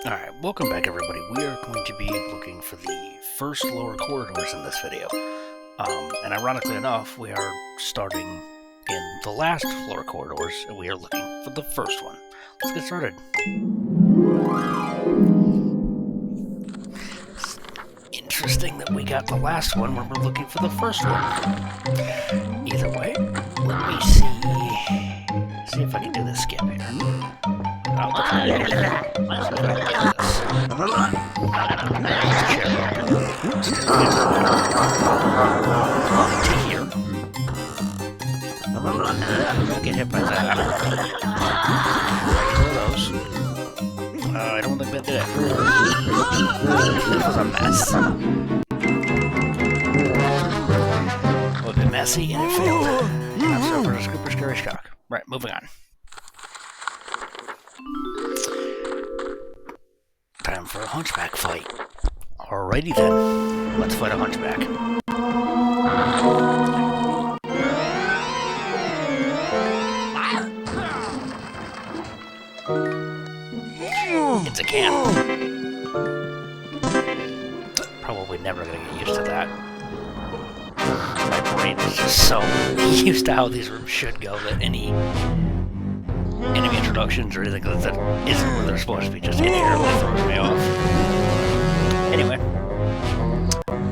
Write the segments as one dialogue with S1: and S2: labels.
S1: Alright, welcome back everybody. We are going to be looking for the first lower corridors in this video. And ironically enough, we are starting in the last lower corridors, and we are looking for the first one. Let's get started. It's interesting that we got the last one when we're looking for the first one. Either way, let me see if I can do this skip here. I'll definitely do this. To here. Don't get hit by that. One of those. I don't think that did it. This was a mess. A little bit messy and it failed. That's over to Scooper Scary Shock. Right, moving on. Time for a hunchback fight. Alrighty then, let's fight a hunchback. It's a can. Probably never gonna get used to that. My brain is just so used to how these rooms should go that any enemy introductions or anything that isn't where they're supposed to be just inherently throws me off. Anyway,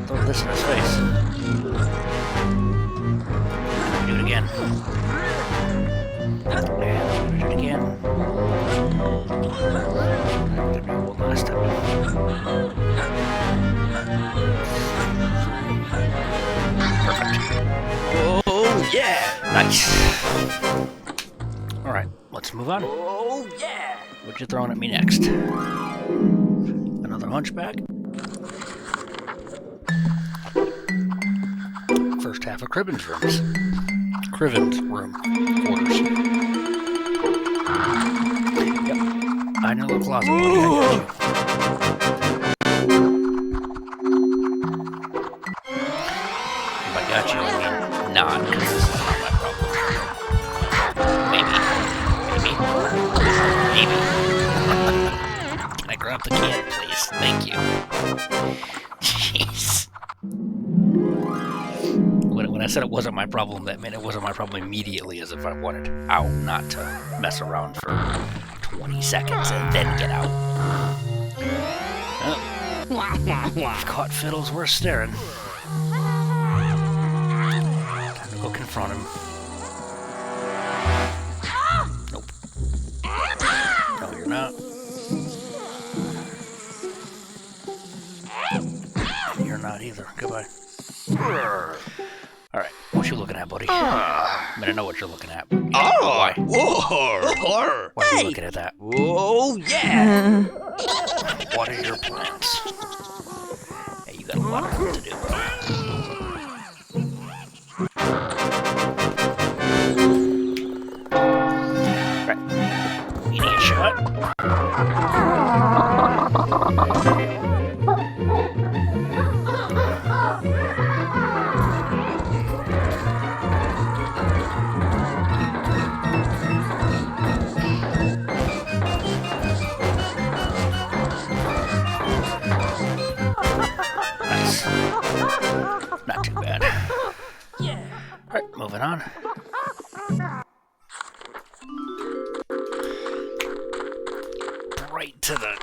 S1: throw this in his face. Do it again. And do it again. Did me one last time. Perfect. Oh yeah! Nice. Alright, let's move on.
S2: Oh, yeah!
S1: What you throwing at me next? Another hunchback? First half of Criven's rooms. Criven's room quarters. Yep. I know the closet, buddy. I got you. If I got you, I mean not, because this is not my problem. Maybe. Can I grab the can, please? Thank you. Jeez. When I said it wasn't my problem, that meant it wasn't my problem immediately, as if I wanted out, not to mess around for 20 seconds and then get out. I've caught fiddles worth staring. Time to go confront him. No, you're not. And you're not either. Goodbye. Alright, what you looking at, buddy? I mean, I know what you're looking at. Why?
S2: Whoa!
S1: Why are you looking at that?
S2: Oh, yeah!
S1: What are your plans? Hey, you got a lot of work to do. Right. You need a shot? Nice. Not too bad.
S2: Yeah.
S1: Alright, moving on. Right to the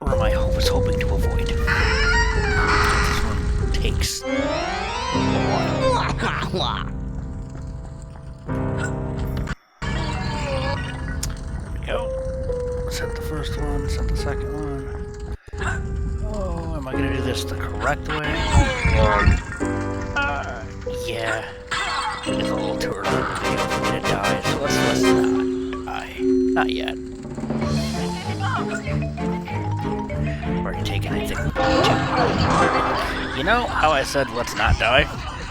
S1: room I was hoping to avoid. This one takes a while. There we go. Set the first one, set the second one. Oh, am I gonna do this the correct way? Yeah. It's a little too early in the video for me to die, so let's not die. Not yet. Already taken anything. You know how I said let's not die,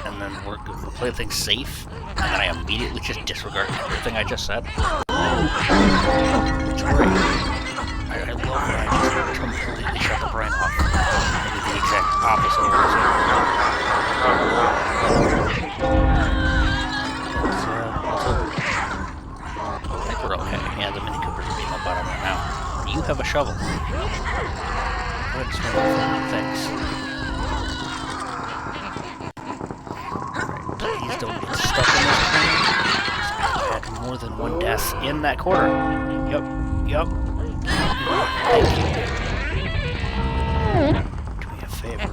S1: and then we'll play things safe, and then I immediately just disregard everything I just said? It's great. I love when I just completely shut the brain off. I do the exact opposite of what I said. I think we're okay. Yeah, the Mini Coopers are beating up on him right now. You have a shovel. trouble. Let's move on. Thanks. Alright, please don't get stuck in this corner. I've had more than one death in that corner. Yep. Thank you. Do me a favor.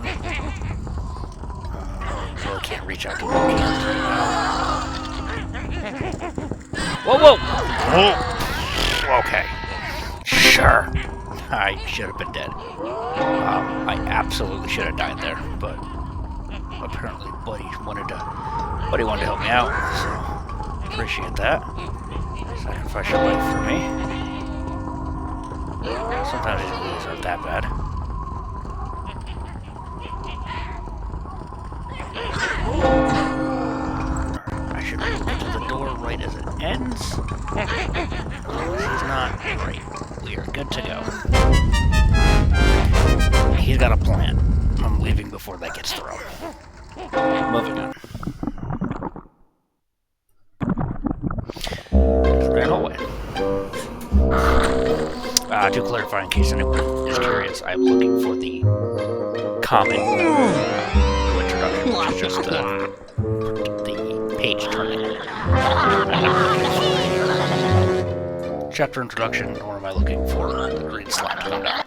S1: I can't reach out to my hands right now. Whoa! Oh. Okay. Sure. I should have been dead. I absolutely should have died there, but apparently Buddy wanted to help me out, so appreciate that. Sacrifice your life for me. Sometimes these movies aren't that bad. I should get to the door right as it ends. He's not. Right. We are good to go. He's got a plan. I'm leaving before that gets thrown. Moving on. Ran away. To clarify, in case anyone is curious, I'm looking for the common introduction, which is just the page turning. Chapter introduction, or am I looking for the green slime to come down?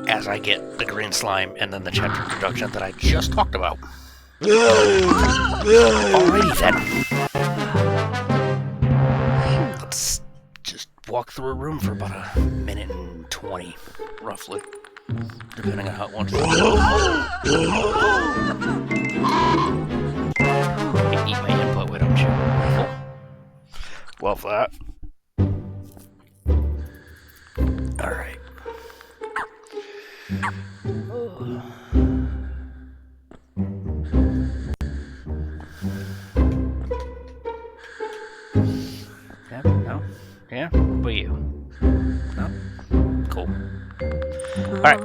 S1: As I get the green slime and then the chapter introduction that I just talked about. Alrighty then. Let's just walk through a room for about a minute and 20, roughly. Depending on how it wants to go. Eat my input, why don't you? Love that. Alright. Yeah, no? Yeah? What about you? No? Cool. Alright.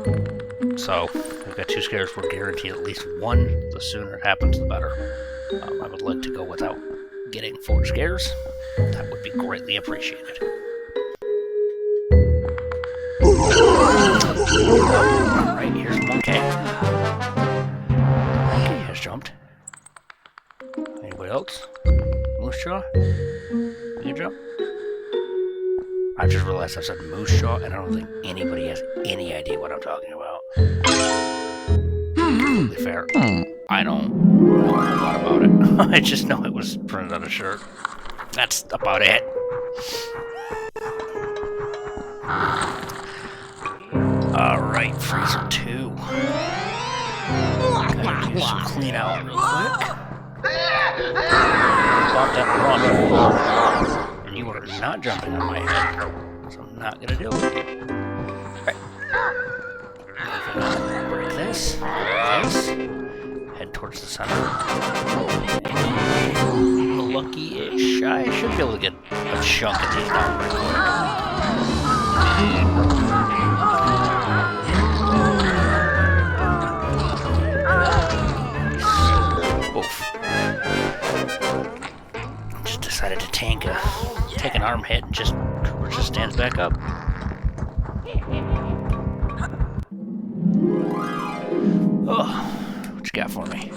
S1: So, we've got 2 scares. We're guaranteed at least 1. The sooner it happens, the better. I would like to go without getting 4 scares. That would be greatly appreciated. Alright, here's Monkey. Monkey has jumped. Anybody else? Moose Jaw? You jump? I just realized I said Moose Jaw, and I don't think anybody has any idea what I'm talking about. Completely fair. I don't know a lot about it. I just know it was printed on a shirt. That's about it. Alright, Freezer 2. Gotta do some clean out real quick. Stop that run. And you are not jumping on my head, so I'm not gonna deal with you. Alright. Break this. Head towards the center. Lucky-ish. I should be able to get a chunk of these down pretty quick. Oof. Just decided to take an arm hit and Cooper just stands back up. Oh, what you got for me?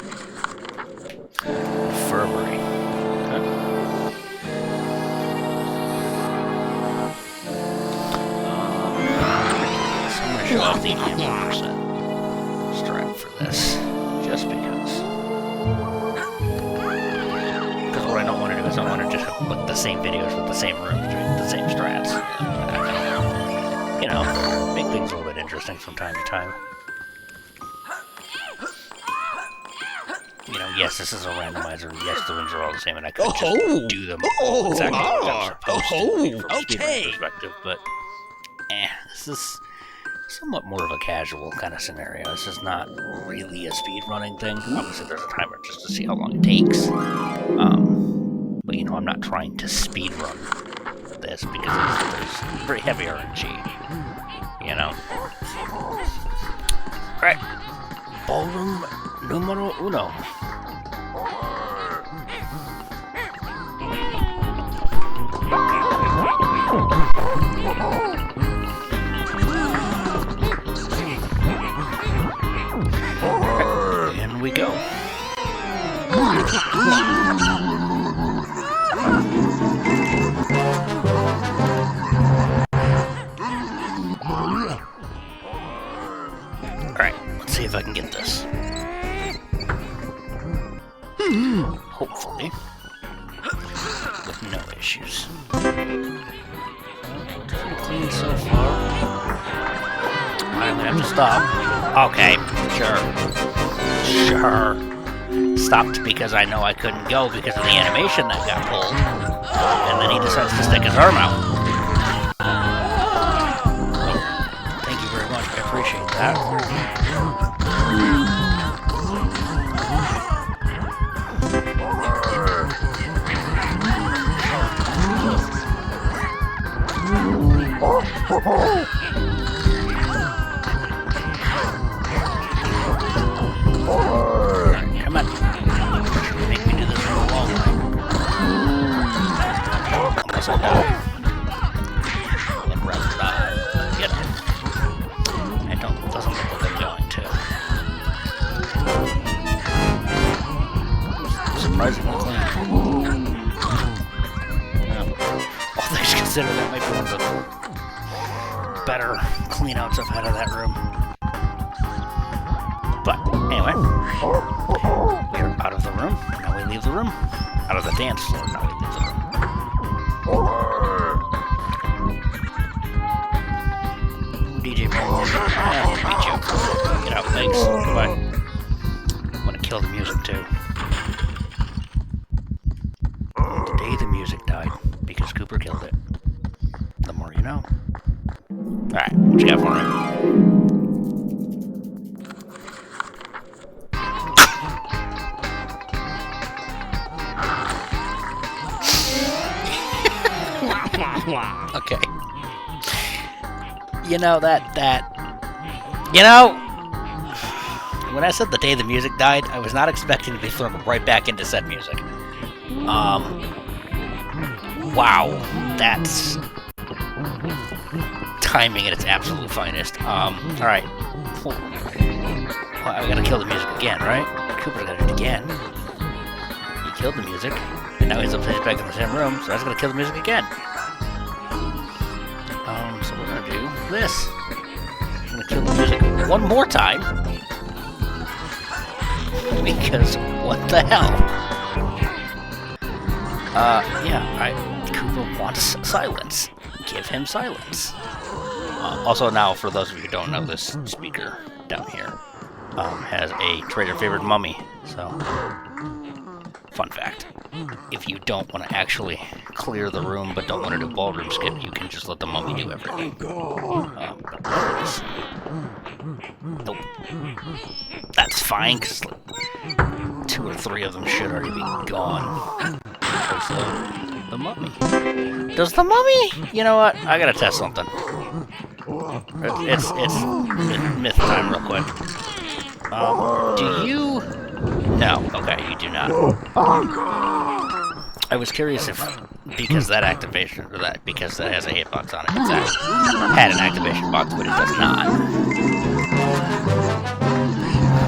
S1: Infirmary. Okay. So I'm gonna show off the ammo percent strat for this, just because. Because what I don't want to do is I want to just put the same videos with the same rooms doing the same strats. You know, make things a little bit interesting from time to time. You know, yes, this is a randomizer, and yes, the rooms are all the same, and I could just do them all exactly what I'm supposed to from a speedrun perspective, but this is somewhat more of a casual kind of scenario. This is not really a speedrunning thing. Obviously, there's a timer just to see how long it takes. But, you know, I'm not trying to speedrun this because there's pretty heavy RNG, you know. Alright. Ballroom numero uno. go. Alright, let's see if I can get this. Hopefully. With no issues. Pretty clean so far. I'm gonna have to stop. Okay, sure. Stopped because I know I couldn't go because of the animation that got pulled. And then he decides to stick his arm out. Thank you very much, I appreciate that. Come on. Make me do this for a long time. Unless I die. I'd rather die. Get it. It doesn't look like I'm going to. Surprisingly clean. All things considered, that might be one of the better cleanouts I've had of that room. But anyway, we're out of the room. Now we leave the room. Out of the dance floor. Now we leave the room. DJ Boom. Beat you. Get out, thanks. Goodbye. I'm gonna kill the music too. Today the music died because Cooper killed it. The more you know. Alright, what you got for me? Okay. You know, when I said the day the music died, I was not expecting to be thrown right back into said music. Wow. That's timing at its absolute finest. Alright. Well, I gotta kill the music again, right? Cooper gotta do it again. He killed the music, and now he's back in the same room, so I was gonna kill the music again. So we're gonna do this. I'm gonna kill the music one more time. Because what the hell? Yeah, Cooper wants silence. Give him silence. Also now, for those of you who don't know, this speaker down here has a trader favorite mummy. So, fun fact. If you don't want to actually clear the room but don't want to do ballroom skip, you can just let the mummy do everything. Nope. That's fine, because like, 2 or 3 of them should already be gone. The mummy. Does the mummy? You know what? I gotta test something. It's myth time real quick. Do you... No. Okay, you do not. I was curious if, because that activation, or that, because that has a hitbox on it, it had an activation box, but it does not.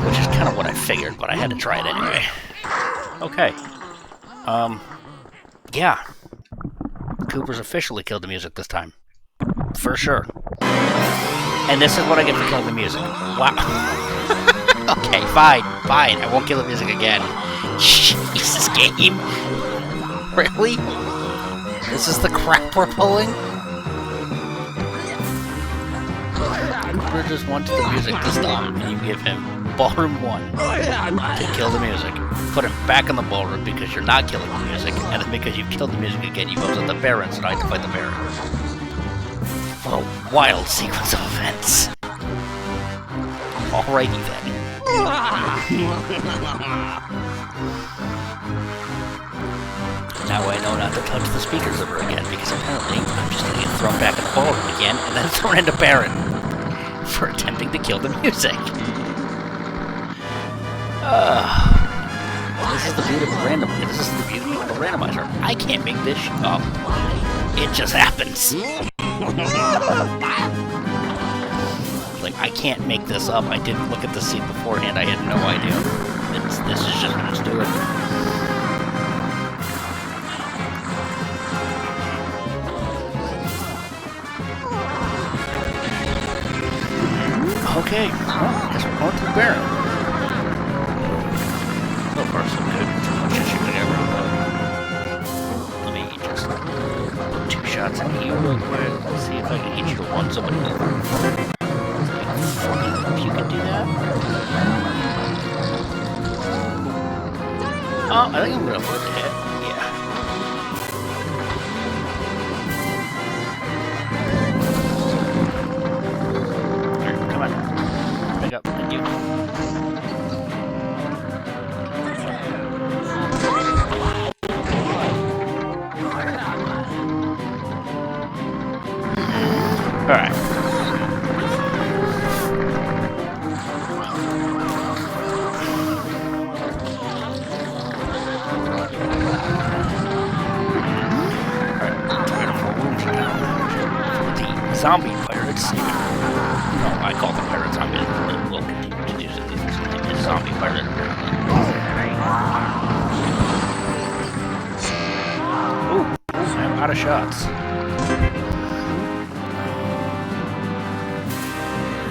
S1: Which is kind of what I figured, but I had to try it anyway. Okay. Yeah. Cooper's officially killed the music this time. For sure. And this is what I get for killing the music. Wow. Okay, fine. I won't kill the music again. Jesus, game. Really? This is the crap we're pulling? Cooper just wants the music to stop, and you give him Ballroom 1 to kill the music. Put him back in the ballroom because you're not killing the music, and then because you've killed the music again, you've upset the Baron, so now I have to fight the Baron. What a wild sequence of events. Alrighty then. Now I know not to touch the speakers ever again, because apparently I'm just gonna get thrown back in the ballroom again, and then thrown into Baron for attempting to kill the music. This is the beauty of the randomizer. I can't make this shit up. It just happens. Like, I can't make this up. I didn't look at the scene beforehand. I had no idea. This is just let's do it. Okay, well, I guess we're going to the barrel. So far, so good. Just shoot it everywhere. Let me just put 2 shots in here real quick. Let's see if I can get you to run somebody over. If you can do that. Oh, I think I'm gonna put the hit. Yeah. Here, come on. Pick up. Thank you. Alright. Zombie pirates. No, I call them pirate zombies. We'll continue to do so. It's zombie pirate apparently. Ooh, I'm out of shots.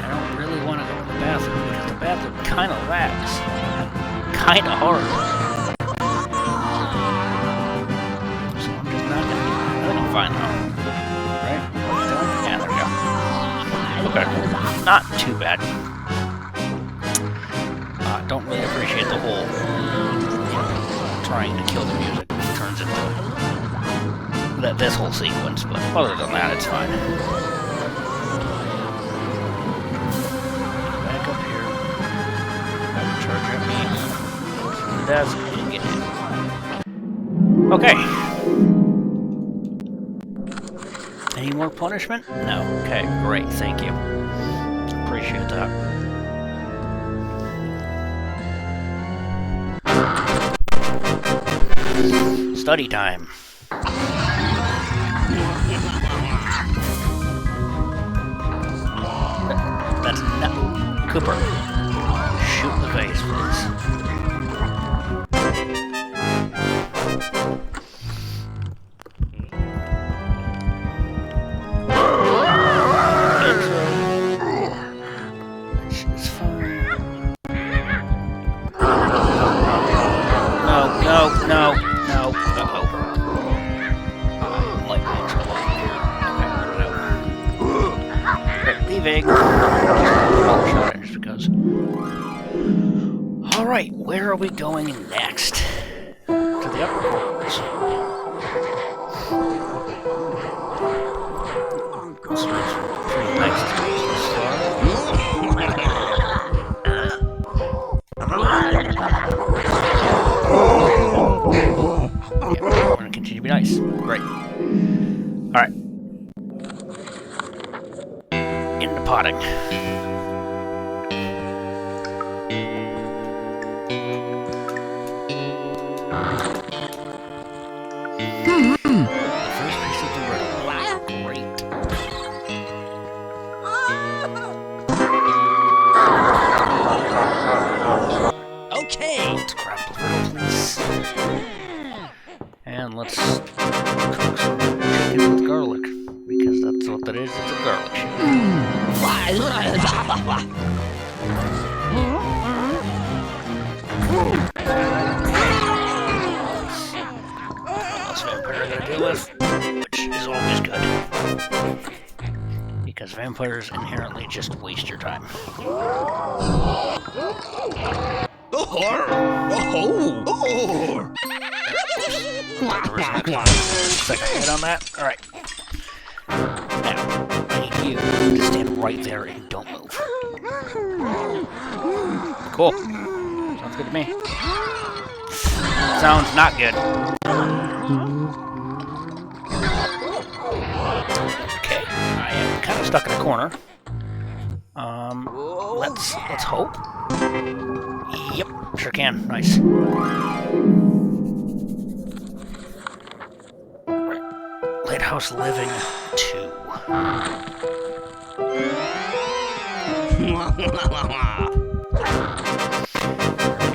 S1: I don't really want to go to the bathroom because the bathroom kind of lags. Kind of hard. So I'm just not going to get nothing fine though. Okay, not too bad. Don't really appreciate the whole trying to kill the music turns into this whole sequence, but other than that, it's fine. Back up here. Charge at me. That's and get hit. Okay. Any more punishment? No. Okay, great, thank you. Appreciate that. Study time. That's not... Cooper. Shoot in the face, please. Alright, where are we going next? To the upper floors. So it's pretty nice to start. Yeah, we're going to continue to be nice. Great. Alright. Into potting. And let's cook some chicken with garlic, because that's what that is, it's a garlic chicken. Less vampire I gotta deal with, which is always good. Because vampires inherently just waste your time. Second hit on that. Alright. Now, I need you to stand right there and don't move. Cool. Sounds good to me. Sounds not good. Okay. I am kind of stuck in a corner. Let's hope. Yep, sure can. Nice. Lighthouse Living 2.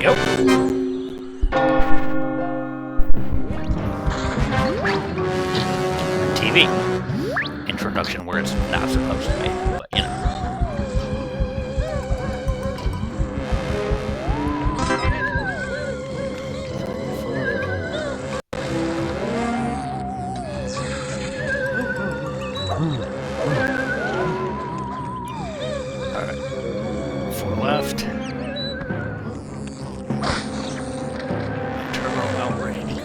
S1: There we go. TV. Introduction where it's not supposed to be, but you know. Alright. 4 left. Turbo out, ready to go.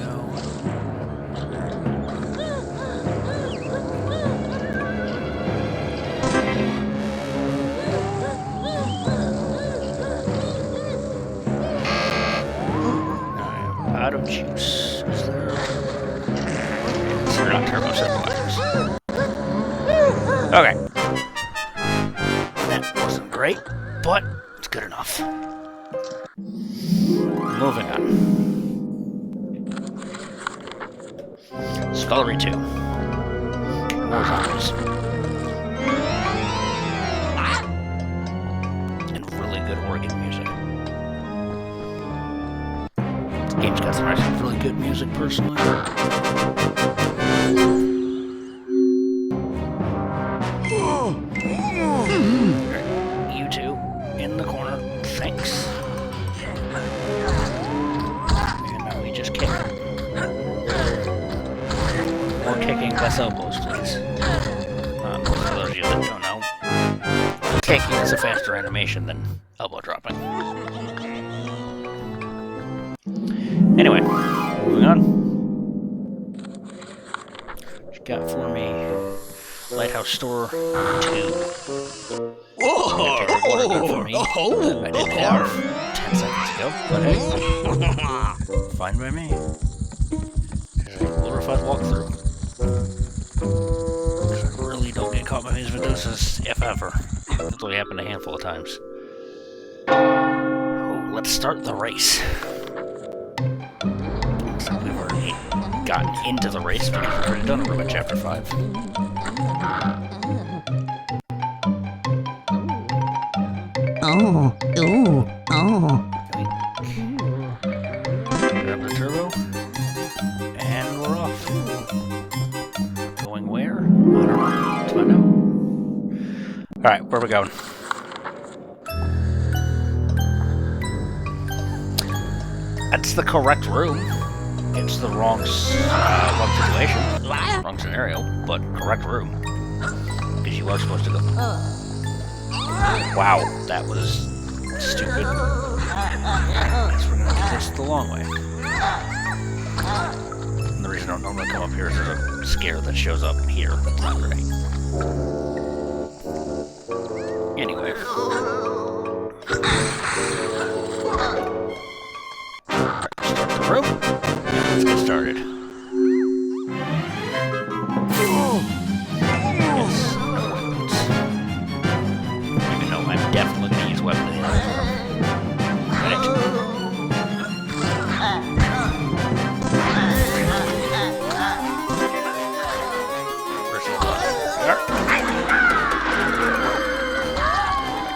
S1: Out of juice. Is there... So they're not turbo stabilizers. Okay. That wasn't great, but it's good enough. Moving on. Scullery 2. More zombies. And really good organ music. Game's got some actually really good music, personally. You two in the corner. Thanks. And now we just kick. More kicking, less elbows, please. For those of you that don't know, kicking is a faster animation than elbow dropping. Anyway, moving on. What you got for me? Lighthouse Store 2.
S2: Whoa!
S1: Take the water gun for me. That I didn't have 10 seconds ago, but hey, fine by me. There's a glorified walkthrough. Because I really don't get caught by these videos, if ever. That's only happened a handful of times. Oh, let's start the race. Looks like we've already gotten into the race because we've already done a room in Chapter 5.
S3: Oh.
S1: Grab the turbo, and we're off. Going where? I don't know. Let's find out. Alright, where are we going? That's the correct room. It's the wrong situation. Wrong scenario, but correct room. Because you are supposed to go. Wow, that was stupid. Guess we're gonna do this the long way. And the reason I don't normally come up here is there's a scare that shows up here that's not right. Anyway. Start the room. Let's get started. Definitely gonna use weapons. Ready?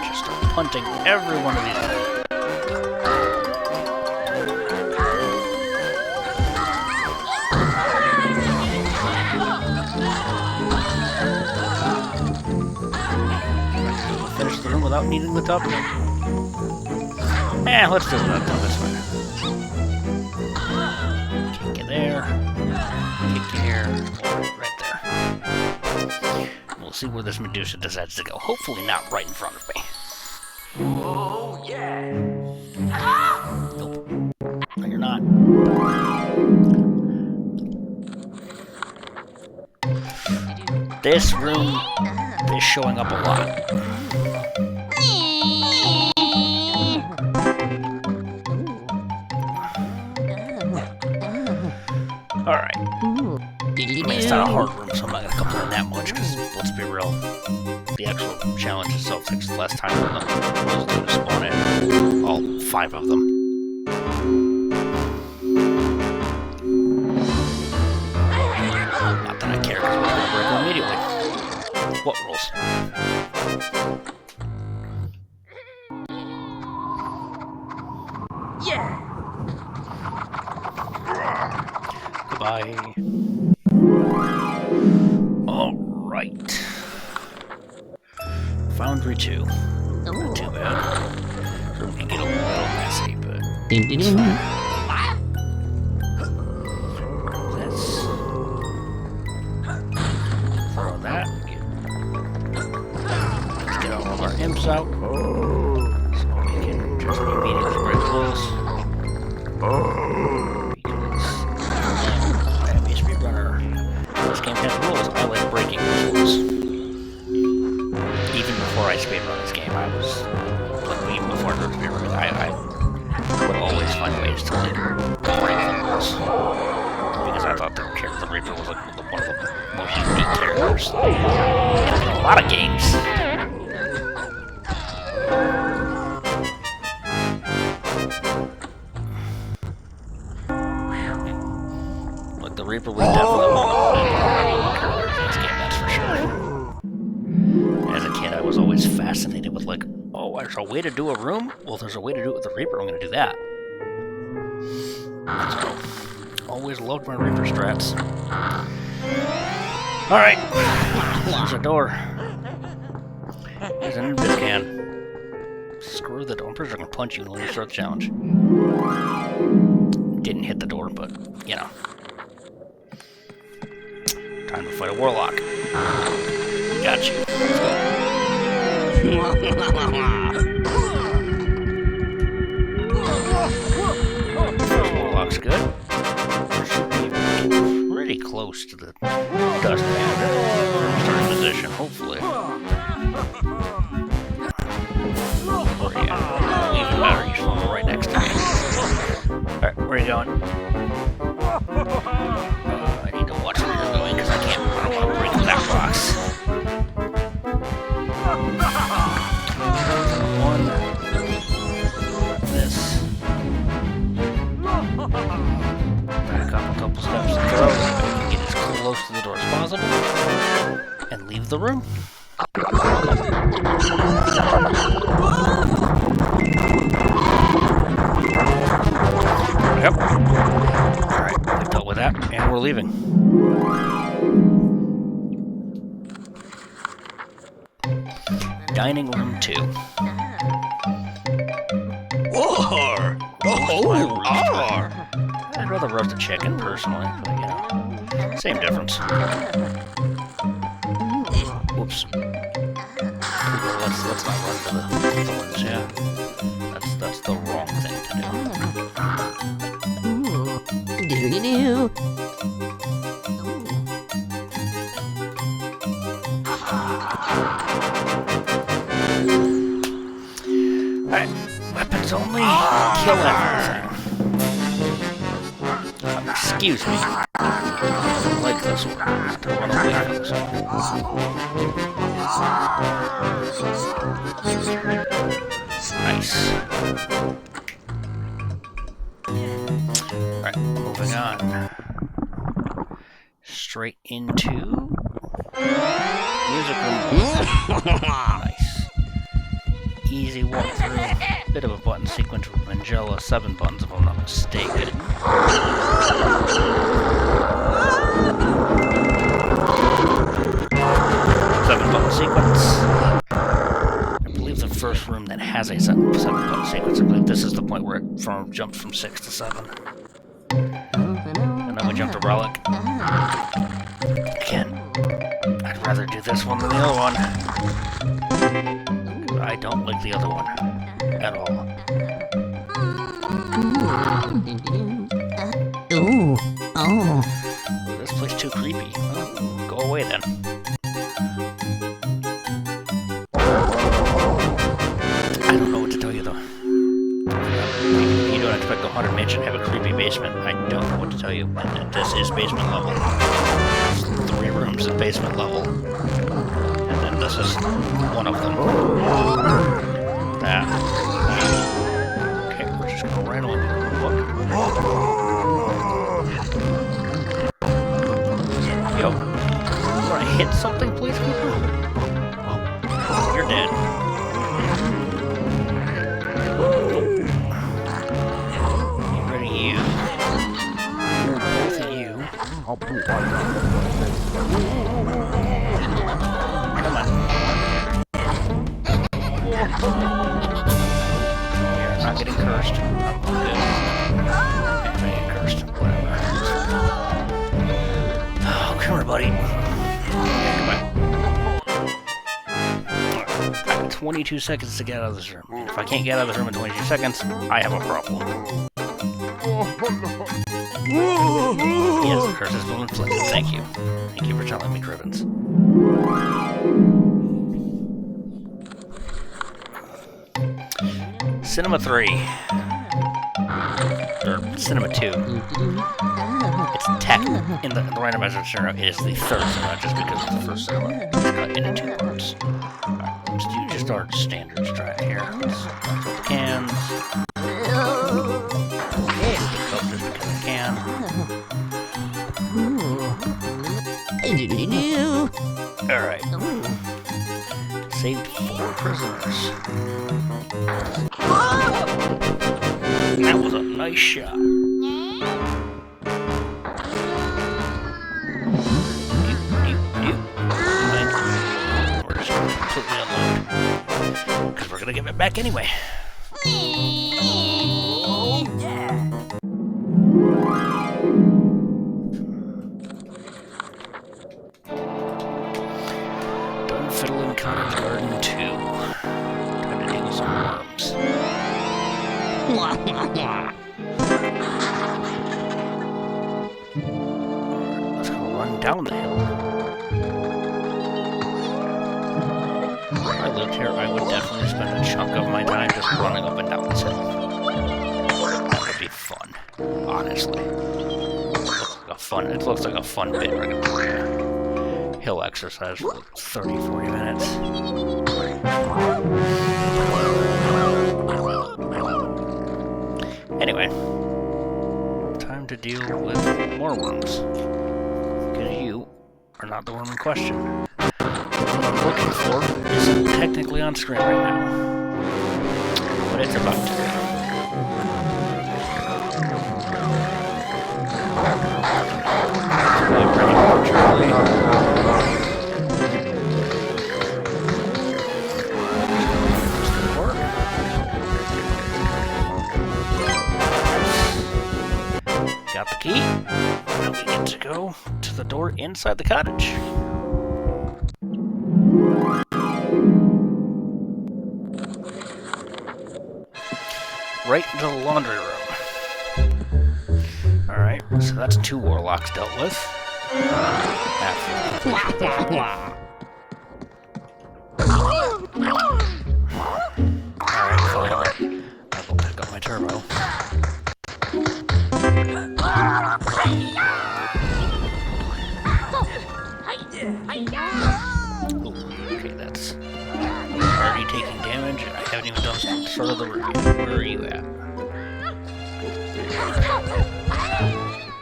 S1: Just start punting every one of these things. Finish the room without needing the top. Eh, let's do it without top this way. Kick you there. Kick you here. Right there. We'll see where this Medusa decides to go. Hopefully not right in front of me.
S2: Oh, yeah!
S1: Nope. No, you're not. This room is showing up a lot. Alright. I mean, it's not a hard room, so I'm not gonna complain that much, because let's be real. The actual challenge itself takes less time than the rules do to spawn in. All 5 of them. Not that I care, because we're gonna break them immediately. What rules?
S2: Yeah!
S1: Right. Foundry 2. Not too bad. So we can get a little messy, but it's fine. Let's throw that. Let's get all of our imps out. So we can just immediately break rules. Because I am a speedrunner. This game has rules. I like breaking rules. Even before I speedrun this game, I was, like, even before I started speedrunning, I would always find ways to, like, break the rules. Because I thought the Reaper was, like, one of the most unique characters in a lot of games. Like, the Reaper was definitely one of the characters in this game, that's for sure. As a kid, I was always fascinated with, like, oh, there's a way to do a room? Well, there's a way to do it with the Reaper, I'm gonna do that. So, always loved my Reaper strats. Alright, there's a door. There's an invis can. Screw the door. I'm pretty sure I can punch you when you start the challenge. Didn't hit the door, but, you know. Time to fight a warlock. Got you. Warlock's good. Should be pretty close to the dust man. Starting position, hopefully. Or yeah, even better, you spawn right next to me. Alright, where are you going? I need to watch where you're going because I don't want to break that box. One. This. Back up a couple steps and throw. We can get as close to the door as possible. And leave the room. Yep. Alright, we've dealt with that, and we're leaving. Dining room 2.
S3: Roar! Oh,
S1: I'd rather roast a chicken, personally, but you know, same difference. Whoops. Let's not run to the ones, yeah. That's the wrong thing to do.
S3: Do-do-do.
S1: Alright, weapons only, kill everything. Excuse me. I don't like this one. I have to run away from this one. Nice. Alright, moving on. Straight into music room. Nice. Easy walkthrough. Bit of a button sequence with Angela, 7 buttons if I'm not mistaken. 7-button sequence. I believe the first room that has a 7-button sequence, I believe this is the point where it jumps from 6 to 7. And then we jump to Relic. Again, I'd rather do this one than the other one. I don't like the other one at all.
S3: Ooh. Oh.
S1: This place too creepy. Well, go away then. I don't know what to tell you though. You don't expect a haunted mansion to have a creepy basement. I don't know what to tell you. And this is basement level. There's 3 rooms at basement level. And then this is one of them. That. Okay, we're just gonna right on. Yo. You wanna hit something, please, people? Oh, you're dead. Get rid of you. Both of you. 22 seconds to get out of this room. And if I can't get out of this room in 22 seconds, I have a problem. Yes, the curse has been inflicted. Thank you. Thank you for telling me, Cribbins. Cinema 3. Or Cinema 2. It's tech. In the randomizer scenario, it is the third cinema just because it's the first cinema. It's cut into 2 parts. Alright, let's do just our standard strat here. Let's put the cans. Just because I can. Alright. Saved 4 prisoners. That was a nice shot. We're just completely unload. Because we're gonna give it back anyway.
S2: Oh, yeah.
S1: Done fiddling Cottage Garden 2. Time to deal with some worms. Let's go run down the hill. If I lived here, I would definitely spend a chunk of my time just running up and down this hill. That would be fun, honestly. It looks like a fun bit. We're gonna do a hill exercise for like 30-40 minutes. Anyway, time to deal with more worms. Because you are not the worm in question. What I'm looking for isn't technically on screen right now. But it's about to be. Got the key. Now we get to go to the door inside the cottage. Right into the laundry room. Alright, so that's 2 warlocks dealt with. Alright, fine. I'll go pick up my turbo. Ooh, okay, that's already taking damage, and I haven't even done sort of the review. Where are you at?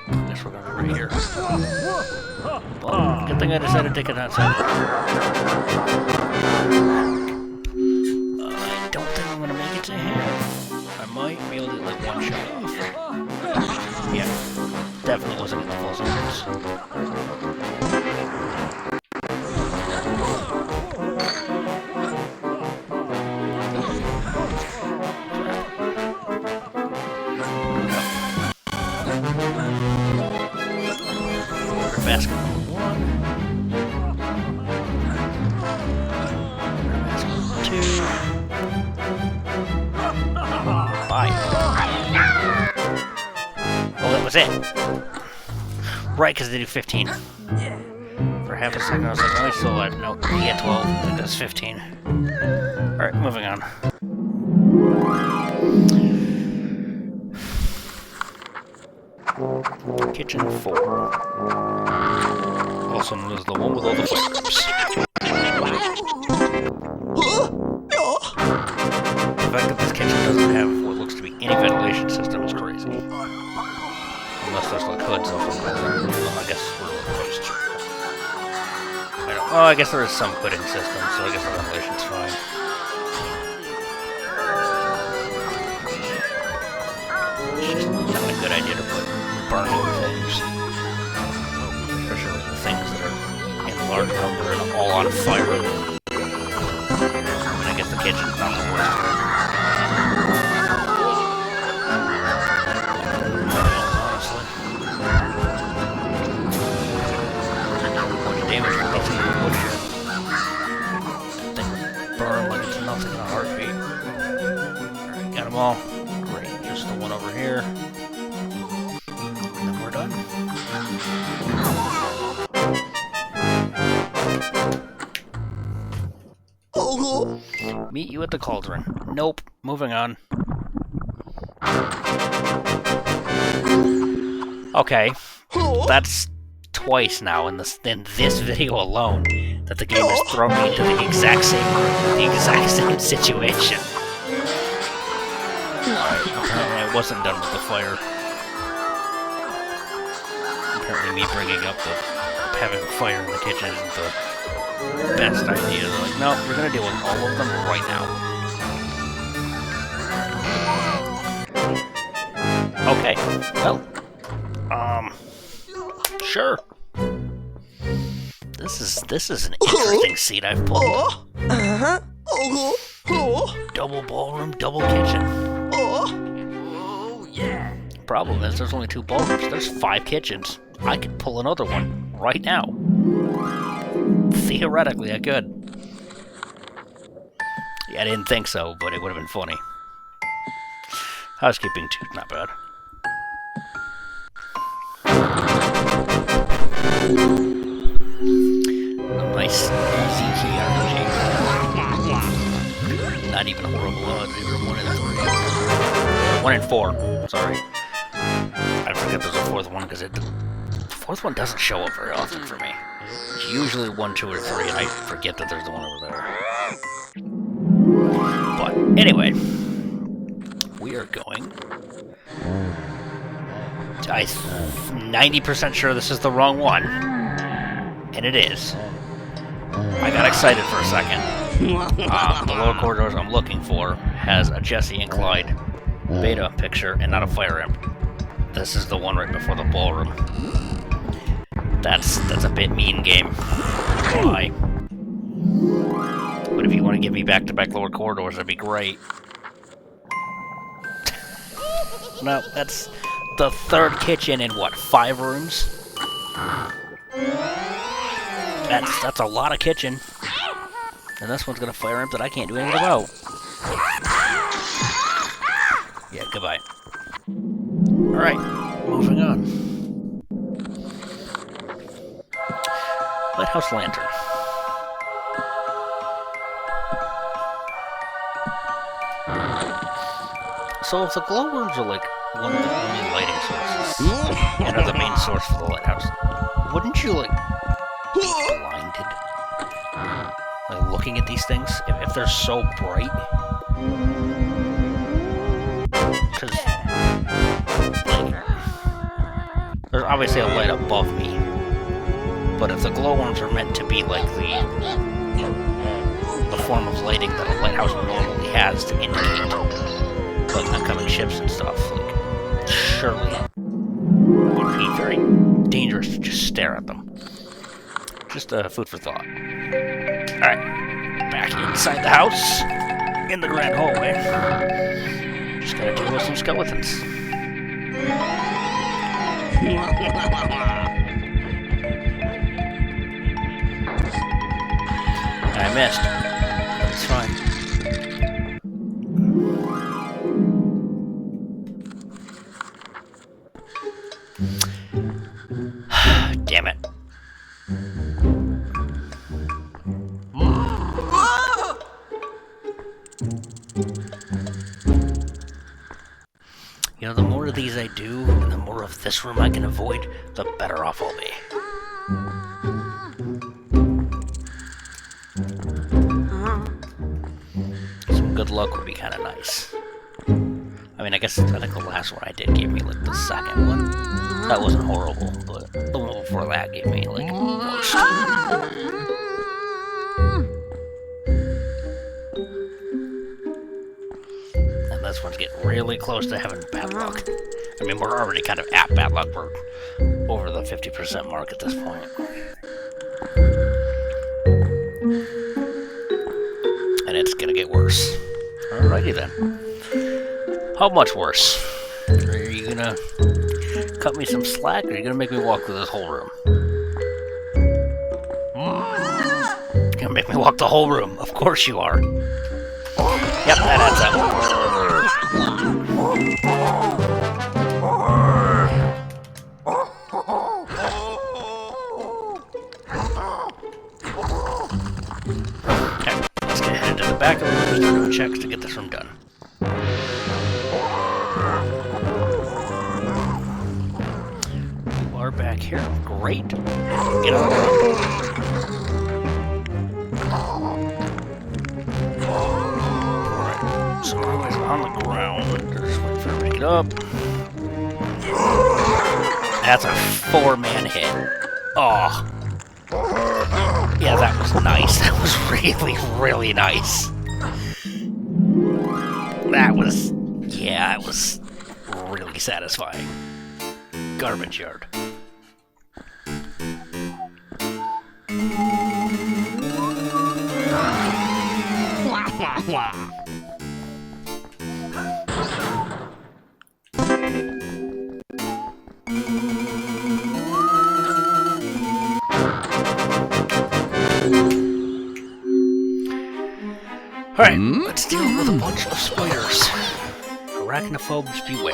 S1: I guess we're gonna go right here. Well, good thing I decided to take it outside. I don't think I'm gonna make it to him. I might be able to get like 1 shot off. Yeah, definitely wasn't getting the full sequence. Basket number 1. Basket number 2. Bye. Oh, that was it. Right, because they do 15. For half a second, I was like, oh, he's still alive. Nope, he had 12. I think that's 15. Alright, moving on. Kitchen 4. Also known as the one with all the fireworks. The fact that this kitchen doesn't have what looks to be any ventilation system is crazy. Unless there's like hoods up in there. Well, I guess we're close to. Oh, I guess there is some hooding system, so I guess the ventilation's fine. It's just not a good idea to put burning things. Especially the things that are in large number and all on fire. And I guess the kitchen's not the worst. Honestly. How much damage we're up to the wood here. That thing burned like it's nothing. well, great. Just the one over here. And then we're done. Meet you at the cauldron. Nope. Moving on. Okay. That's twice now in this video alone that the game has thrown me into the exact same situation. Apparently I wasn't done with the fire. Apparently me bringing up the having a fire in the kitchen isn't the best idea. They're like, no, we're gonna deal with all of them right now. Okay, well, sure. This is an interesting seat I've pulled. Double ballroom, double kitchen.
S2: Oh, yeah.
S1: Problem is, there's only 2 ballrooms. There's 5 kitchens. I could pull another one right now. Theoretically, I could. Yeah, I didn't think so, but it would have been funny. Housekeeping too, not bad. A nice, easy GRG. Not even horrible odds, either 1 in 3. 1 in 4, sorry. I forget there's a 4th one, because the 4th one doesn't show up very often for me. It's usually 1, 2, or 3, and I forget that there's the one over there. But, anyway. We are going... I'm 90% sure this is the wrong one. And it is. I got excited for a second. The lower corridors I'm looking for has a Jesse and Clyde beta picture and not a Fire Imp. This is the one right before the ballroom. That's a bit mean, game. Why? But if you want to give me back-to-back lower corridors, that'd be great. No, that's the 3rd kitchen in what, 5 rooms? That's a lot of kitchen. And this one's gonna Fire Imp that I can't do anything about. Yeah, goodbye. Alright, moving on. Lighthouse Lantern. So if the glowworms are like one of the only lighting sources, and are the main source for the lighthouse, wouldn't you like be blinded? Like looking at these things, if they're so bright? Because like, there's obviously a light above me, but if the glowworms are meant to be like the form of lighting that a lighthouse normally has to indicate like oncoming ships and stuff, like surely it would be very dangerous to just stare at them. Just food for thought. Alright, back inside the house, in the grand hallway. Just gotta deal with some skeletons. I missed. That's fine. Damn it. You know, the more of these I do, and the more of this room I can avoid, the better off I'll be. Some good luck would be kind of nice. I mean, I think the last one I did gave me, like, the second one. That wasn't horrible, but the one before that gave me, like, worst. And this one's getting really close to having bad luck. I mean, we're already kind of at bad luck. We're over the 50% mark at this point. And it's gonna get worse. Alrighty then. How much worse? Are you gonna cut me some slack, or are you gonna make me walk through this whole room? You're gonna make me walk the whole room. Of course you are. Yep, that adds up. Okay, let's get headed to the back of the room, start doing checks to get this room done. You are back here. Great. Get on the ground. Alright, so everybody's on the ground. Just wait for everybody to get up. That's a 4-man hit. Oh. Yeah, that was nice. That was really, really nice. That was... yeah, it was really satisfying. Garbage yard. Alright, let's deal with a bunch of spiders. Arachnophobes beware.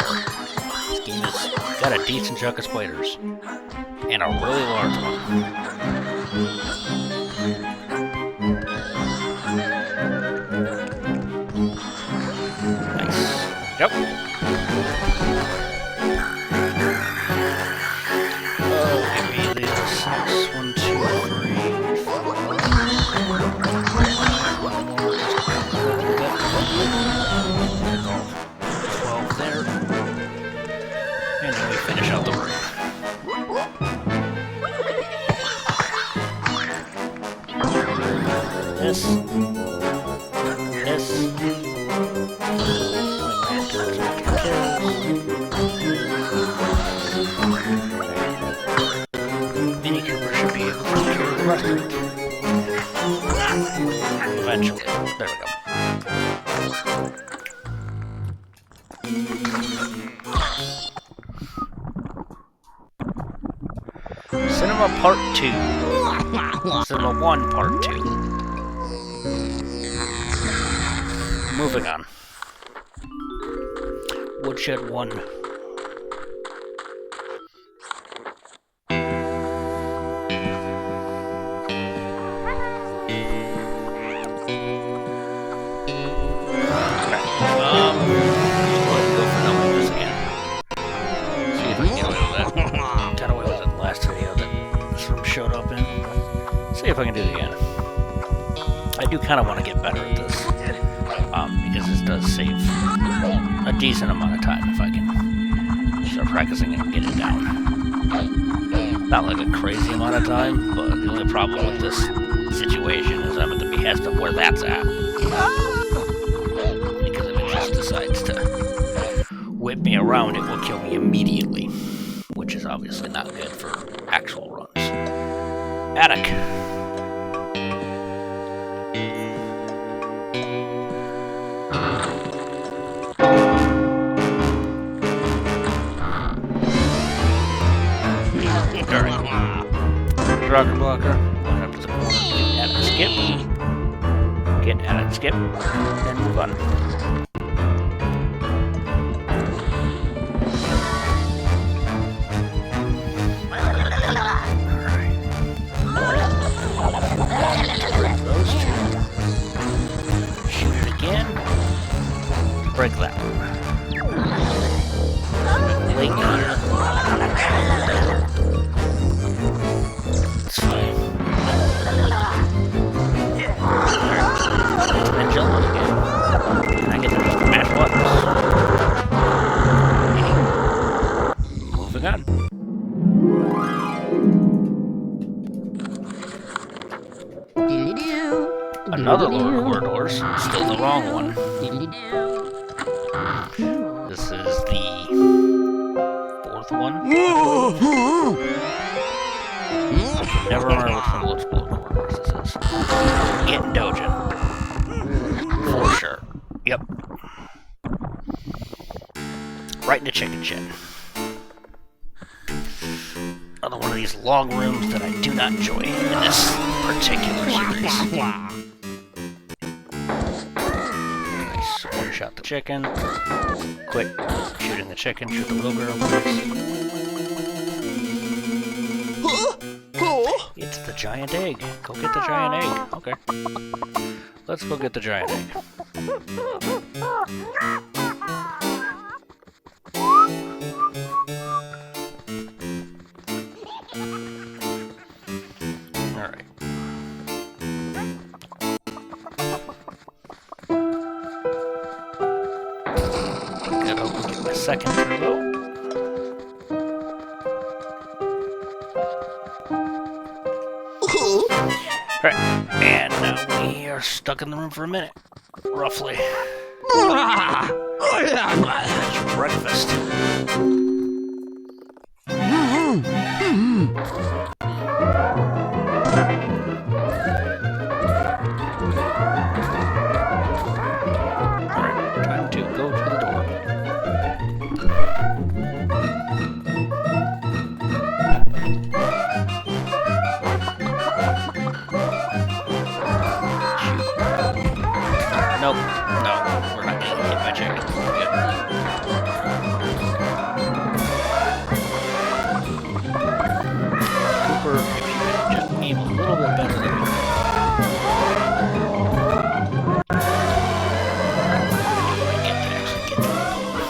S1: This game has got a decent chunk of spiders. And a really large one. Nice. Yep. Oh, give me these 6, 1, 2, 3, 4. One more. There's all 12 there. And then we finish out the room. This. Mini Cooper should be able to carry the rest of it. Eventually. There we go. Cinema Part 2. Cinema 1 Part 2. Moving on. Woodshed 1. If I can do it again. I do kind of want to get better at this, because this does save a decent amount of time if I can start practicing and get it down. Not like a crazy amount of time, but the only problem with this situation is I'm at the behest of where that's at. Because if it just decides to whip me around, it will kill me immediately, which is obviously not good for actual runs. Attic. Rocker blocker, going up to the corner, get at it, skip, get at it, skip, then move on. Alright. Those two. Shoot it again. Break that one. Late here. It's fine. And jump on again. And I get to just mash buttons. Moving on. Another lower corridors. Still the wrong one. This is the 4th one. Never remember which one of those lower corridors this is. Getting Dojin. For sure. Yep. Right in the chicken shed. Another one of these long rooms that I do not enjoy in this particular series. Nice. One-shot the chicken. Quit shooting the chicken. Shoot the little girl, please. Yeah, It's the giant egg. Go get the giant egg. Okay. Let's go get the giant egg. Alright. Gotta get my second turbo. Alright, and now we are stuck in the room for a minute, roughly. It's breakfast. Alright, time to go to the door. Nope. No, we're not gonna get my chicken. Good. Cooper, if you could just aim a little bit better than me. I get to actually get to it.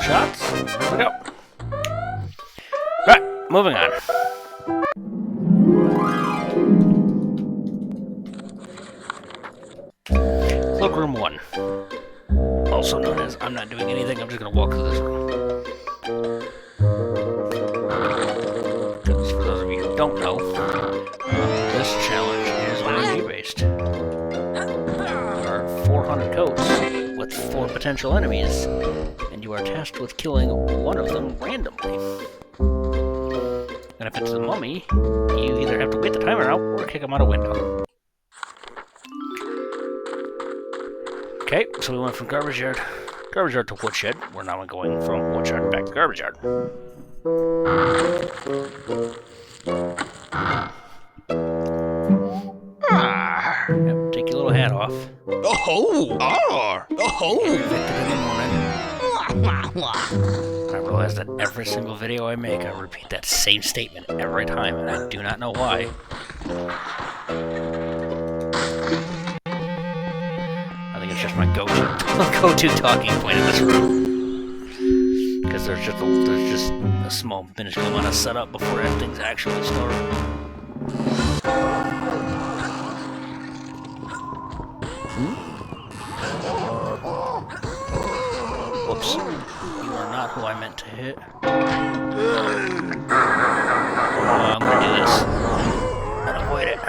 S1: Shots. There we go. Right, moving on. Cloakroom 1. Also known as I'm not doing anything, I'm just gonna walk through this room. For those of you who don't know, this challenge is energy based. There are 400 codes with 4 potential enemies, and you are tasked with killing one of them randomly. And if it's the mummy, you either have to wait the timer out or kick him out a window. Okay, so we went from garbage yard to woodshed. We're now going from woodshed back to garbage yard. Yep, take your little hat off.
S3: Oh! Oh!
S1: I realize that every single video I make, I repeat that same statement every time, and I do not know why. I think it's just my go-to talking point in this room. Because there's just a small, minuscule amount of setup before things actually start. Whoops. You are not who I meant to hit. I'm gonna do this. And avoid it.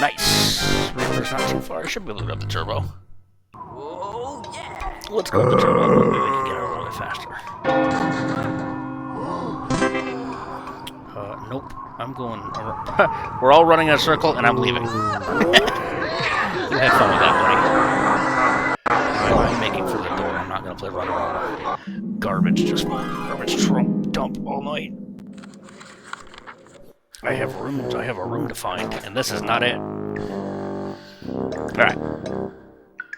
S1: Nice. Reaper's not too far. I should be able to load up the turbo.
S2: Oh, yeah.
S1: Let's go up the turbo. Maybe we can get out really faster. Nope. I'm going... We're all running in a circle, and I'm leaving. You have fun with that, buddy. I'm making for the door. I'm not going to play run around. Garbage dump all night. I have a room to find, and this is not it. Alright.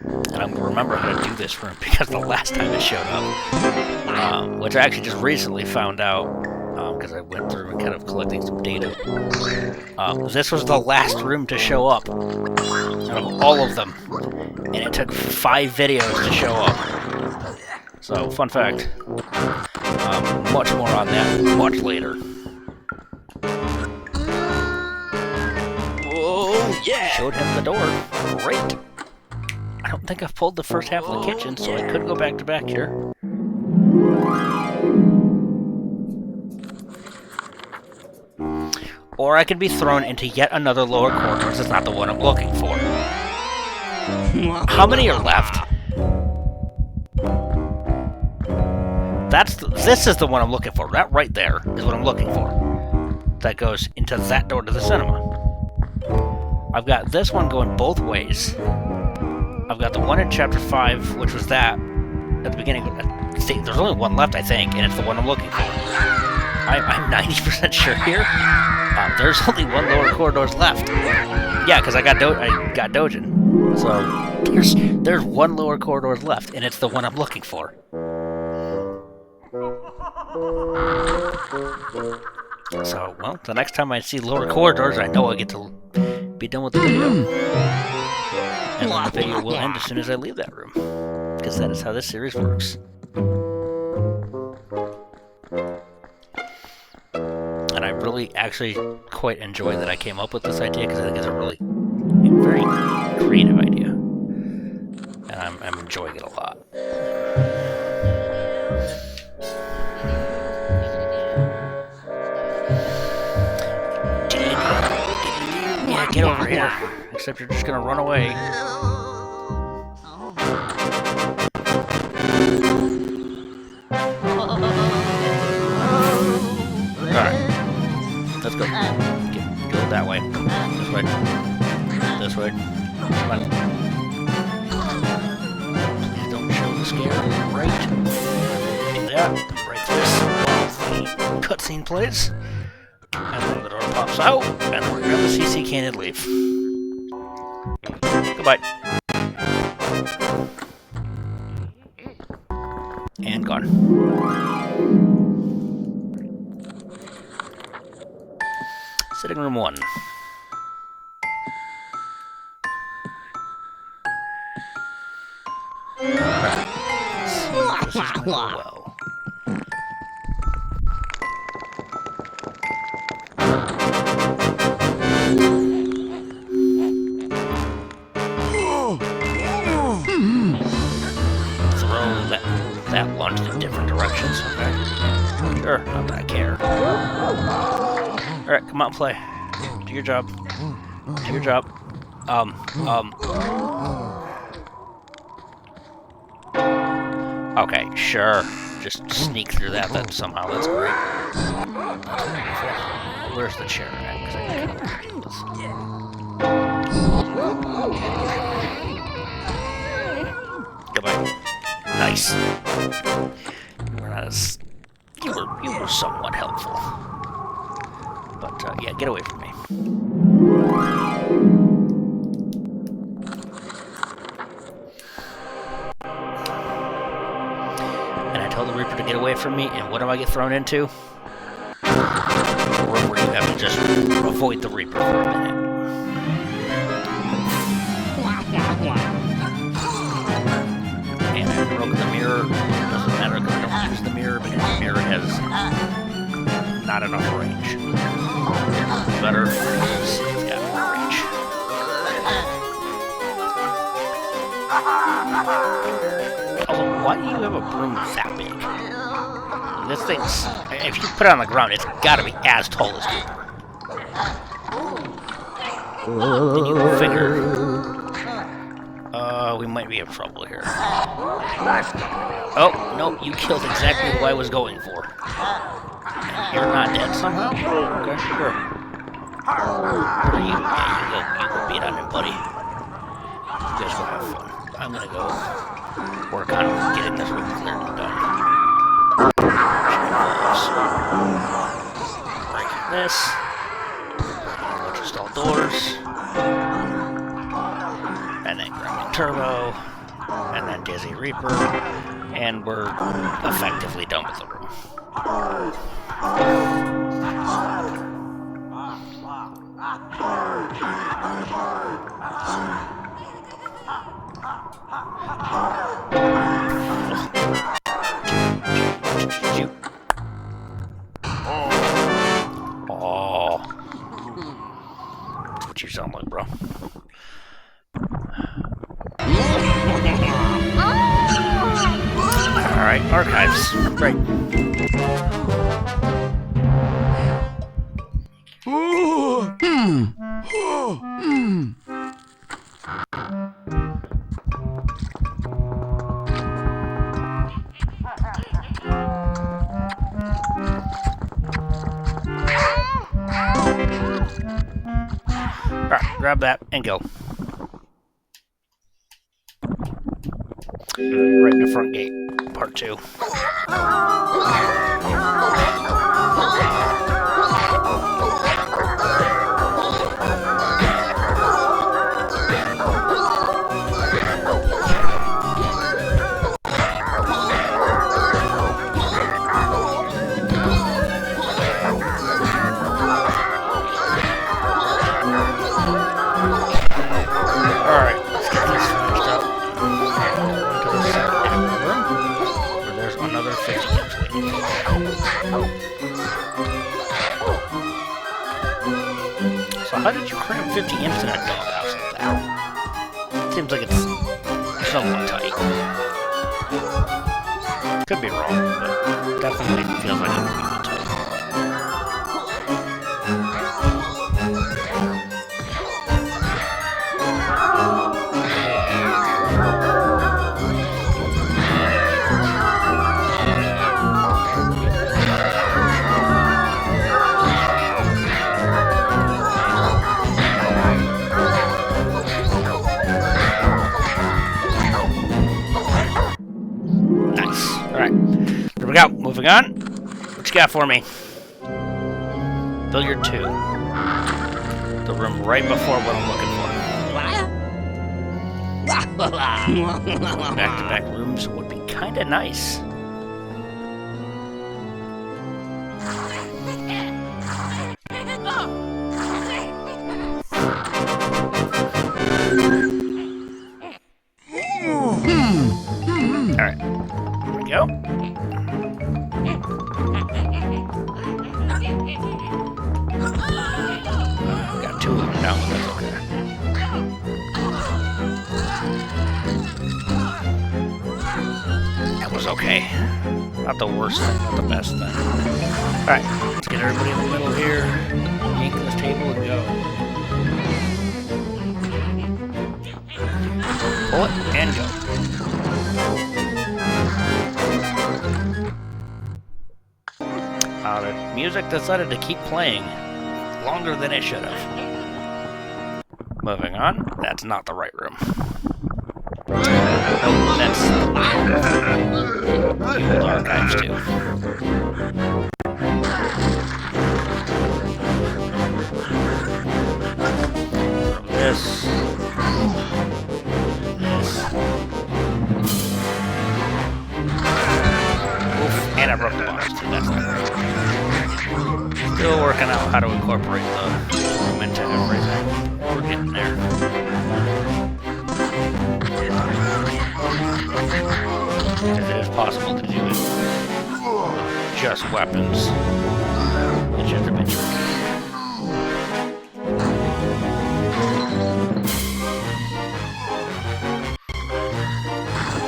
S1: And I'm going to remember how to do this room, because the last time it showed up, which I actually just recently found out, because I went through and kind of collecting some data. This was the last room to show up out of all of them, and it took 5 videos to show up. So, fun fact. Much more on that much later.
S2: Oh, yeah.
S1: Showed him the door. Great. I don't think I've pulled the first half of the kitchen, so I could go back to back here. Or I could be thrown into yet another lower corner, which is not the one I'm looking for. How many are left? This is the one I'm looking for. That right there is what I'm looking for. That goes into that door to the cinema. I've got this one going both ways. I've got the one in Chapter 5, which was that, at the beginning, See, there's only one left, I think, and it's the one I'm looking for. I'm 90% sure here. There's only one lower corridors left. Yeah, because I got Dojin. So there's one lower corridors left, and it's the one I'm looking for. So, well, the next time I see lower corridors, I know I get to be done with the video. And then the video will end as soon as I leave that room. Because that is how this series works. And I really actually quite enjoy that I came up with this idea, because I think it's a really very creative idea. And I'm enjoying it a lot. Yeah, get over here. Except you're just gonna run away. Alright. Let's go. Go that way. This way. This way. Come on. Please don't show the scare. Right. Do that. Break this. The cutscene plays. And then the door pops out. And then we grab the CC can and leave. Goodbye. And gone. Sitting room 1. Right. Let's see if this is going to go well. That lunge in different directions, okay? Sure, not that I care. Alright, come on, play. Do your job. Do your job. Okay, sure. Just sneak through that somehow, that's great. That's wonderful. Where's the chair at? 'Cause I can kind of this. Goodbye. Nice. You were somewhat helpful. But, yeah, get away from me. And I told the Reaper to get away from me, and what do I get thrown into? A room where you have to just avoid the Reaper for a minute. And I broke the mirror. Doesn't matter because I don't use the mirror, because the mirror has not enough range. Better because it's got more range. Also, why do you have a broom that big? This thing's... If you put it on the ground, it's gotta be as tall as Cooper. Then you figure... we might be in trouble here. Oh, no, you killed exactly who I was going for. You're not dead somehow? Okay, sure. Where are you? Yeah, you go beat on him, buddy. You guys go have fun. I'm gonna go work on getting this room cleared and done. Break this. Just all doors. And then grab Turbo, and then Dizzy Reaper, and we're effectively done with the room. Oh. That's what you sound like, bro. Alright, archives. Great. Alright, grab that and go. Right in the front gate. Part 2. Alright, let's get this finished up. Into the second room, where there's another 50 imps waiting. So how did you cram 50 imps in a doghouse like that? Seems like it's somewhat tight. Could be wrong, but definitely feels like it would be tight. There we go. Moving on. What you got for me? Billiard 2. The room right before what I'm looking for. Back-to-back rooms would be kind of nice. Alright. Here we go. Got 2 of them now, but that's okay. That was okay. Not the worst thing, not the best thing. Alright, let's get everybody in the middle here. Yank this table and go. Pull it and go. The music decided to keep playing longer than it should have. Moving on, that's not the right room. Nope, that's the old archives too. From this. Oof, and I broke the box too, that's not right. Still working out how to incorporate the room into everything. We're getting there. Because it is possible to do it with just weapons. It's just a bit tricky.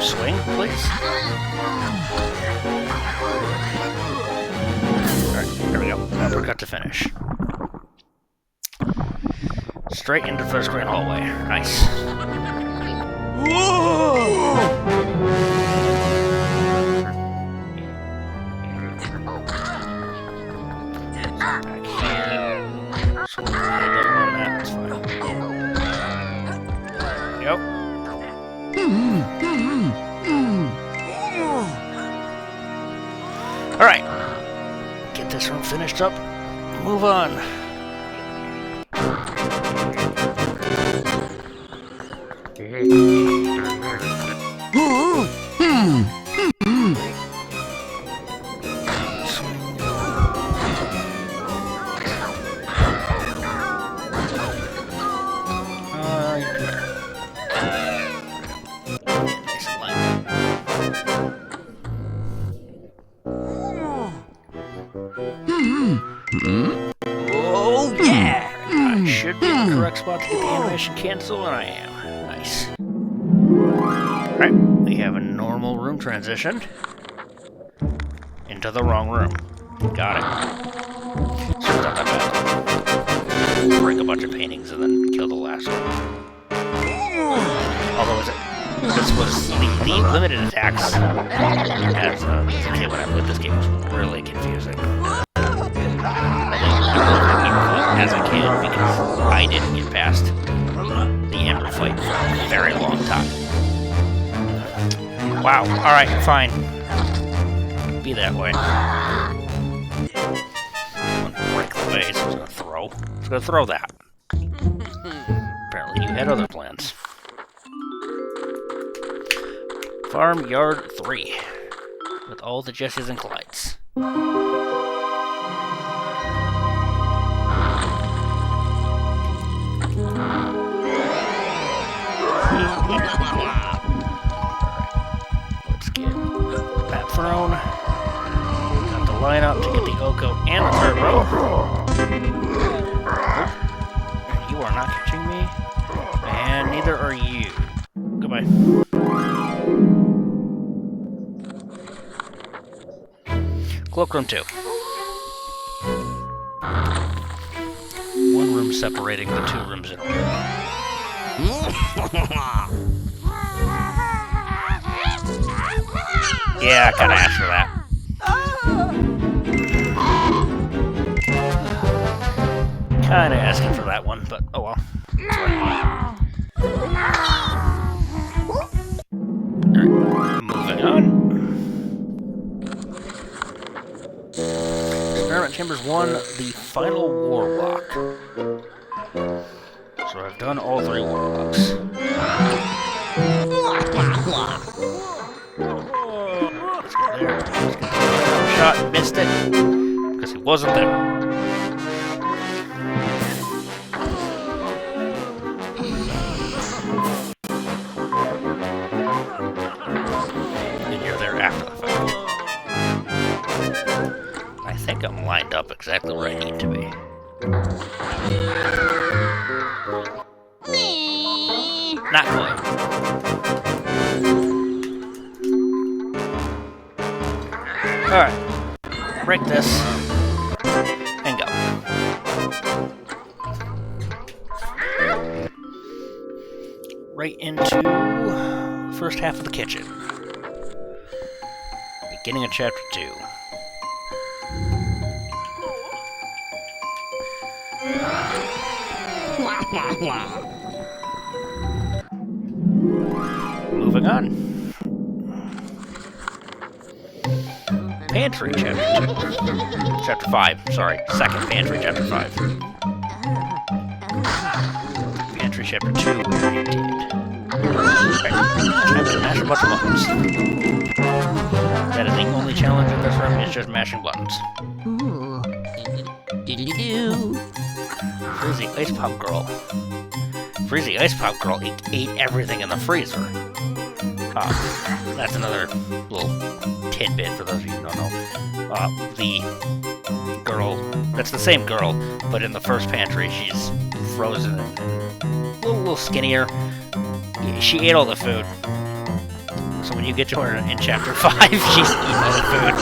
S1: Swing, please. There we go. Uppercut to finish. Straight into the first screen hallway. Nice. Whoa! Back here. So we'll hold up on that. That's fine. Yep. Alright. Get this one finished up. Move on.
S2: Oh, yeah!
S1: I should be in the correct spot to get the animation cancel, and I am. Nice. Alright, we have a normal room transition into the wrong room. Got it. So it's not that bad. Break a bunch of paintings and then kill the last one. Although this was the limited attacks. As okay, when I put this game was really confusing. As I can, because I didn't get past the Amber fight for a very long time. Wow. Alright, fine. Be that way. Break the base. I was gonna throw. I was gonna throw that. Apparently you had other plans. Farmyard 3. With all the Jessies and Clydes. Let's get that thrown. Got the lineup to get the Oko and the third row. Oh. You are not catching me. And neither are you. Goodbye. Cloakroom 2. One room separating the two rooms in a room. Yeah, I kinda asked for that. Kinda asking for that one, but oh well. Alright, moving on. Experiment Chambers 1, the final warlock. So I've done all 3 warlocks. Let's go there. Let's get the shot, missed it, because he wasn't there. And you're there after the fact. I think I'm lined up exactly where I need to be. Not quite. Alright. Break this. And go. Right into first half of the kitchen. Beginning of chapter 2. Moving on. Pantry, chapter 2. Chapter 5, sorry. Second pantry, chapter 5. Pantry, chapter 2, we already did. Right. Time to mash a bunch of buttons. That is the only challenge in this room, is just mashing buttons. Freezy Ice Pop Girl. Freezy Ice Pop Girl ate everything in the freezer. That's another little tidbit for those of you who don't know. The girl, that's the same girl, but in the first pantry she's frozen and a little skinnier. She ate all the food. So when you get to her in chapter 5, she's eating all the food.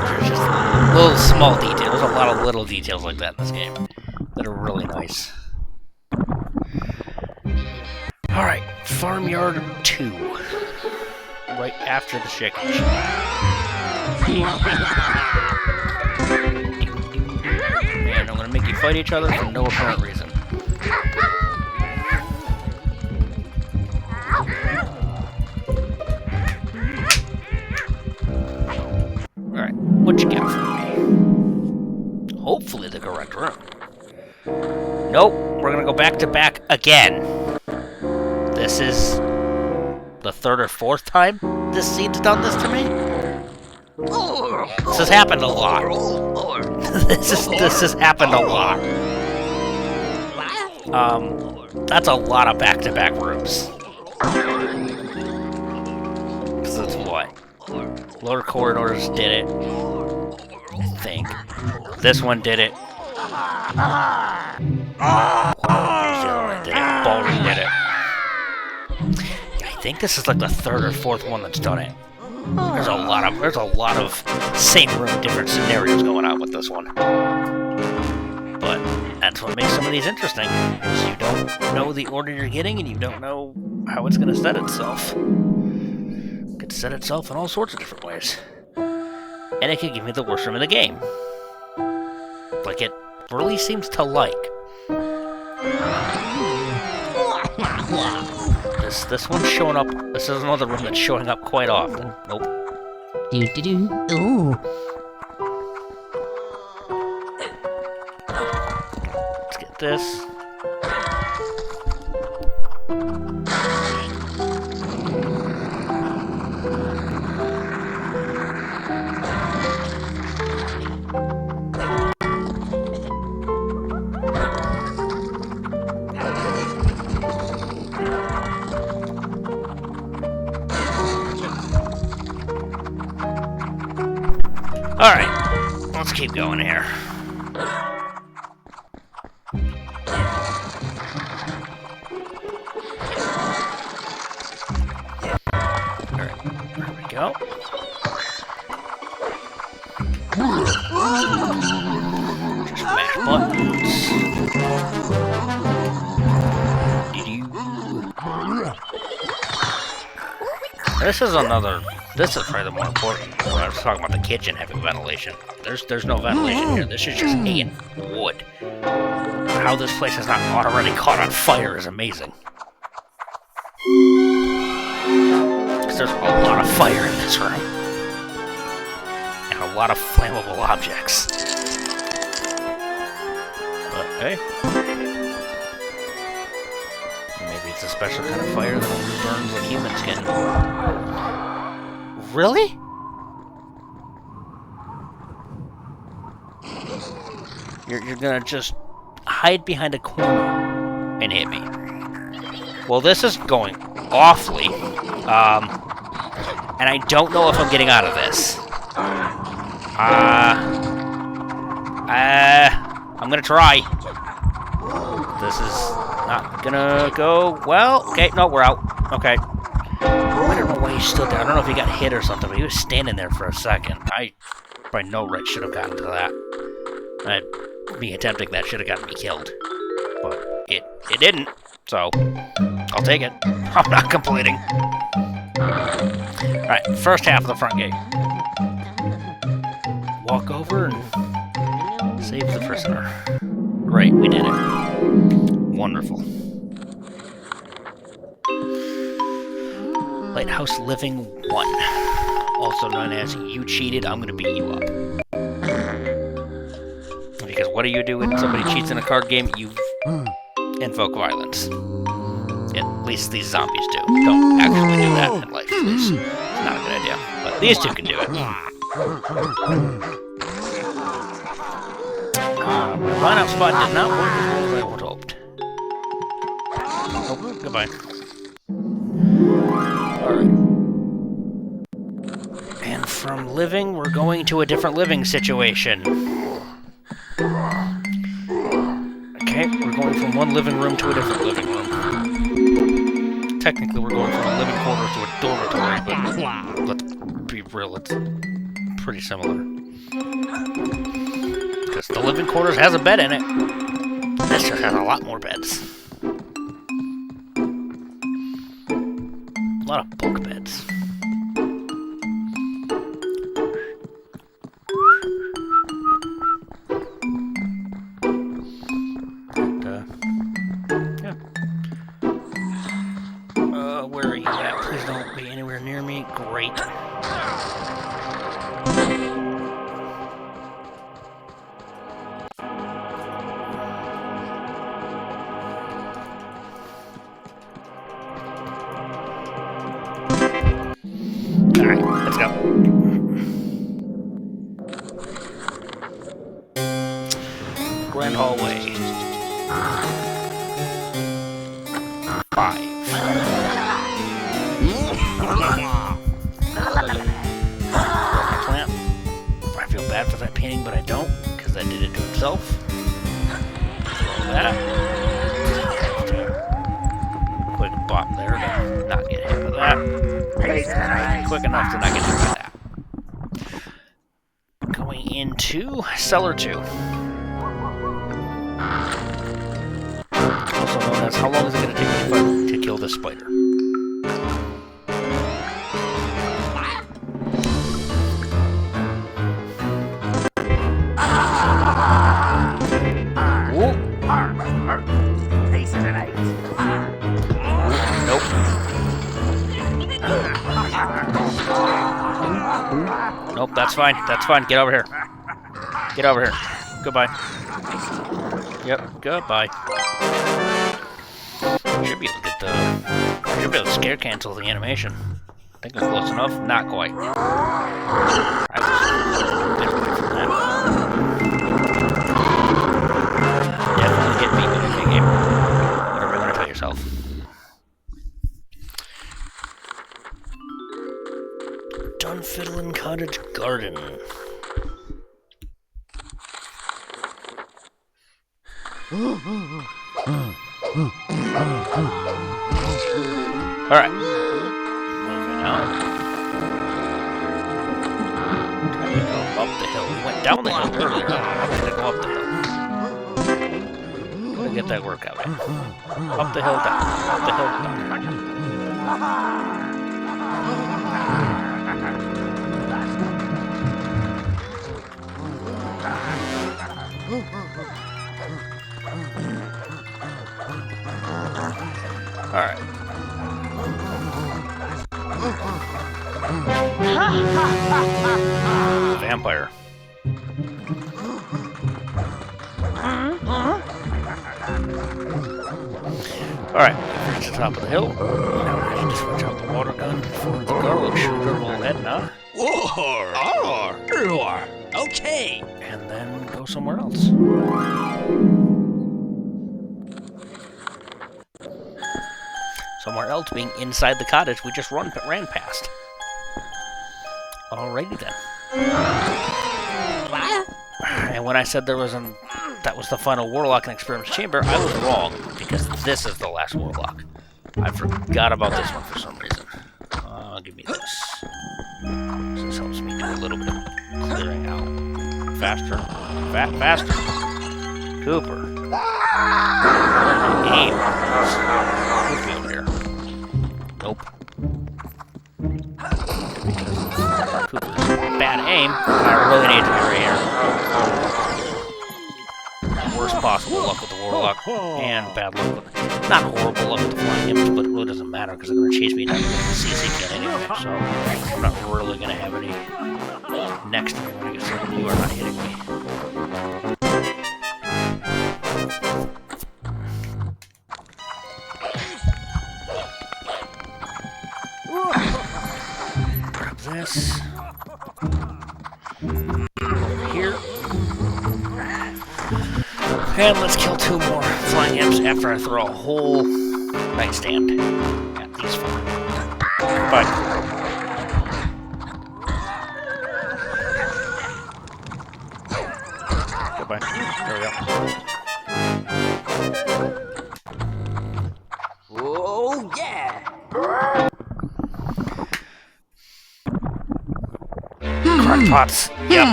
S1: There's just little small details, a lot of little details like that in this game that are really nice. Alright, Farmyard 2. Right after the chicken and I'm gonna make you fight each other for no apparent reason. Alright, what you got for me? Hopefully the correct room. Nope, we're gonna go back to back again. This is the 3rd or 4th time this seed's done this to me. This has happened a lot. This has happened a lot. That's a lot of back-to-back rooms. Because it's what? Lower Corridors did it. I think. This one did it. Ballroom did it. I think this is like the 3rd or 4th one that's done it. There's a lot of same room, different scenarios going on with this one. But that's what makes some of these interesting, is you don't know the order you're getting and you don't know how it's gonna set itself. It could set itself in all sorts of different ways. And it could give me the worst room in the game. Like it really seems to like. This one's showing up. This is another room that's showing up quite often. Nope.
S4: Ooh.
S1: Let's get this. Alright, let's keep going here. Alright, there we go. Just mash buttons. This is probably the more important when I was talking about the kitchen having ventilation. There's no ventilation here. This is just hay and wood. How this place has not already caught on fire is amazing. Because there's a lot of fire in this room. And a lot of flammable objects. But hey. Maybe it's a special kind of fire that only burns when humans can. Really? You're gonna just hide behind a corner and hit me. Well, this is going awfully. And I don't know if I'm getting out of this. I'm gonna try. This is not gonna go well. Okay, no, we're out. Okay. I don't know why he stood there. I don't know if he got hit or something, but he was standing there for a second. I, by no right, should have gotten to that. Me attempting that should have gotten me killed. But it didn't, so I'll take it. I'm not completing. Alright, first half of the front gate. Walk over and save the prisoner. Great, we did it. Wonderful. Lighthouse Living 1. Also known as You Cheated, I'm gonna beat you up. Because what do you do when somebody cheats in a card game? You invoke violence. At least these zombies do. Don't actually do that in life, please. It's not a good idea. But these two can do it. My line-up spot did not work as well as I would hoped. Oh, goodbye. Alright. And from living, we're going to a different living situation. Okay, we're going from one living room to a different living room. Technically, we're going from a living quarters to a dormitory, but let's be real, it's pretty similar. Because the living quarters has a bed in it. This just has a lot more beds. A lot of bunk beds. Where are you at? Please don't be anywhere near me. Great. Alright, let's go. Grand hallway. 5. Plant. I feel bad for that painting, but I don't, because that did it to himself. Throw that. Quick bop there to not get hit with that. Quick enough to not get hit with that. Going into Cellar 2. Also known as how long is it going to take me to kill this spider? Nope. That's fine. That's fine. Get over here. Get over here. Goodbye. Yep. Goodbye. Should be able to get the. Should be able to scare cancel the animation. I think it's close enough. Not quite. I was different from that. Definitely hit me with a big game. Whatever you want to tell yourself. Dunfiddlin Cottage Garden. Alright. Moving on. Time to go up the hill. We went down the hill earlier. I'm gonna go up the hill. Gotta get that workout in. Up the hill, down. Up the hill, down. Alright. Vampire. Alright, we've reached the top of the hill. Now we're ready to switch out the water gun for the garlic shooter we'll head now.
S2: Okay.
S1: And then go somewhere else. Somewhere else being inside the cottage we just ran past. Alrighty then. And when I said that was the final warlock in Experiment's Chamber, I was wrong, because this is the last warlock. I forgot about this one for some reason. Give me this. This helps me do a little bit of clearing out. Faster. Faster. Cooper. Aim. Cooper over here. Nope. Because Cooper's bad aim, I really need to be right here. Worst possible luck with the warlock, and bad luck with not horrible luck with the flying imps, but it really doesn't matter because they're going to chase me down with the CC kit anyway, so I'm not really going to have any next to me when I get started. You are not hitting me. Grab this. Over here. And let's kill 2 more flying imps after I throw a whole nightstand at these 4. Bye. Goodbye. There we go.
S2: Oh, yeah.
S1: Crackpots. Yep.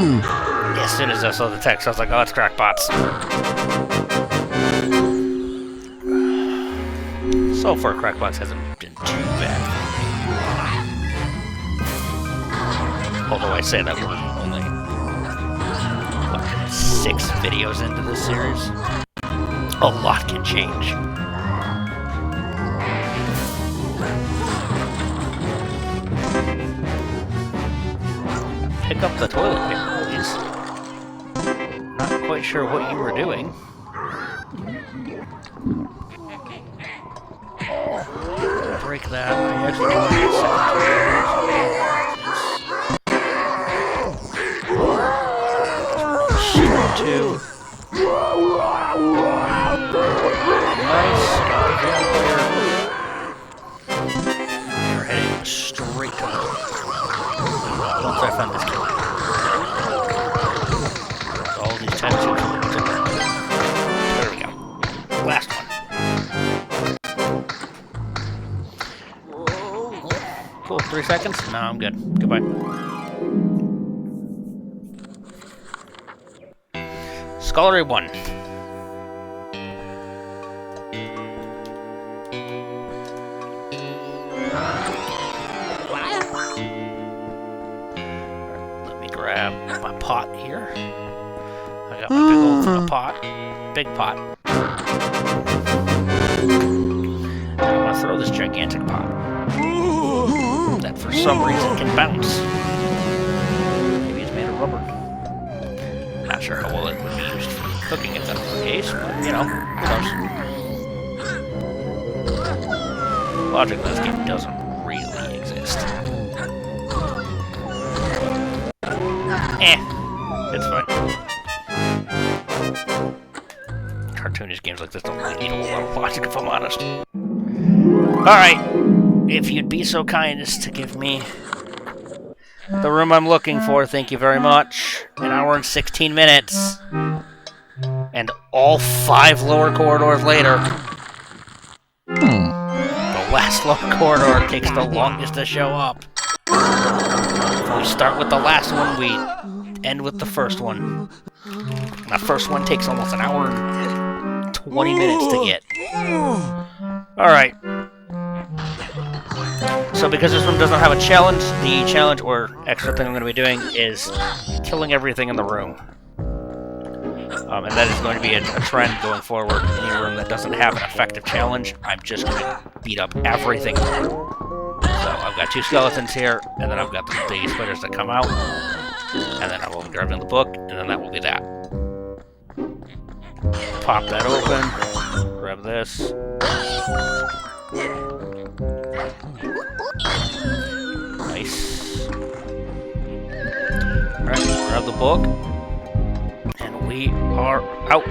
S1: As soon as I saw the text, I was like, oh, it's crackpots. So far, crackpots hasn't been too bad. Although I say that we're only, what, 6 videos into this series. A lot can change. Pick up the toilet paper, please. Not quite sure what you were doing. Break that. I actually don't need second. Two. Nice. Vampire. You're heading straight to the once I find this kill. All these tattoos. There we go. Last one. Cool. 3 seconds? No, I'm good. Goodbye. Scholarly 1. Let me grab my pot here. I got my big old pot. Big pot. Now I'm gonna throw this gigantic pot. That for some reason can bounce. Maybe sure how well it would be used for cooking if that was the case, but, you know, who knows? Logically, this game doesn't really exist. It's fine. Cartoonish games like this don't really need a whole lot of logic, if I'm honest. Alright, if you'd be so kind as to give me the room I'm looking for, thank you very much. An hour and 16 minutes. And all 5 lower corridors later. The last lower corridor takes the longest to show up. If we start with the last one, we end with the first one. And the first one takes almost an hour and 20 minutes to get. Alright. So because this room doesn't have a challenge, the challenge or extra thing I'm going to be doing is killing everything in the room. And that is going to be a trend going forward. Any room that doesn't have an effective challenge, I'm just going to beat up everything in the room. So I've got 2 skeletons here, and then I've got the spiders that come out, and then I will be grabbing the book, and then that will be that. Pop that open, grab this. Nice. Alright, grab the book, and we are out.